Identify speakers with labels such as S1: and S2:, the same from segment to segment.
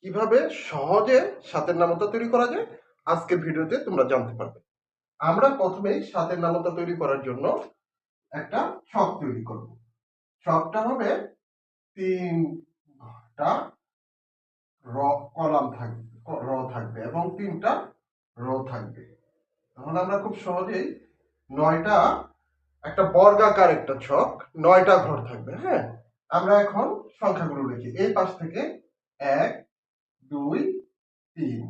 S1: কিভাবে সহজে 7 এর নামতা তৈরি করা যায় আজকের ভিডিওতে তোমরা জানতে পারবে। আমরা প্রথমেই 7 এর নামতা তৈরি করার জন্য একটা ছক তৈরি করব। ছকটা হবে 3টা কলাম থাকবে, থাকবে এবং 3টা রো থাকবে। তাহলে আমরা খুব সহজেই 9টা একটা বর্গাকার একটা ছক 9টা ঘর থাকবে। হ্যাঁ, আমরা এখন সংখ্যাগুলো লিখি। এই পাশ থেকে 1 2 3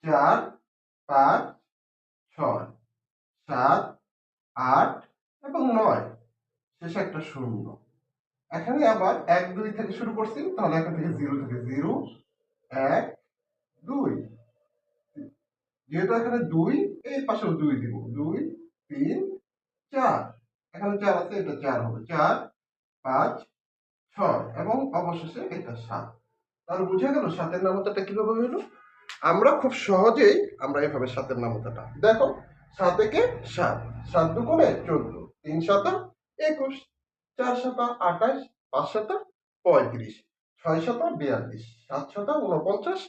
S1: 4 5 6 7 8 এবং 9, শেষে একটা শূন্য। এখানে আবার 1 2 থেকে শুরু করছি, তাহলে এখান থেকে 0 থেকে 0 1 2, যেহেতু এখানে 2 এই পাশেও 2 দিব, 2 3 4, এখানে 4 আছে, এটা 4 হবে, 4 5 6 এবং অবশেষে এটা 7। তাহলে বুঝে গেল 7 এর নামতাটা কিভাবে হলো। আমরা খুব সহজেই আমরা এভাবে 7 এর নামতাটা দেখো। 7 একে 7, 7 দুগুণে 14, 3 7 21, 4 7 28, 5 7 35, 6 7 42, 7 7 49,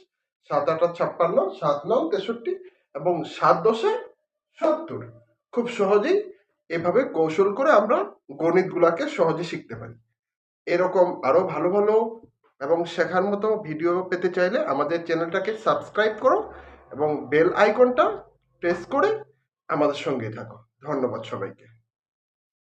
S1: 7 8 56, 7 9 63 এবং 7 10 70। খুব সহজেই এভাবে কৌশল করে আমরা গণিতগুলাকে সহজে শিখতে পারি। এরকম আরো ভালো ভালো এবং শেখার মতো ভিডিও পেতে চাইলে আমাদের চ্যানেলটাকে সাবস্ক্রাইব করো এবং বেল আইকনটা প্রেস করে আমাদের সঙ্গে থাকো। ধন্যবাদ সবাইকে।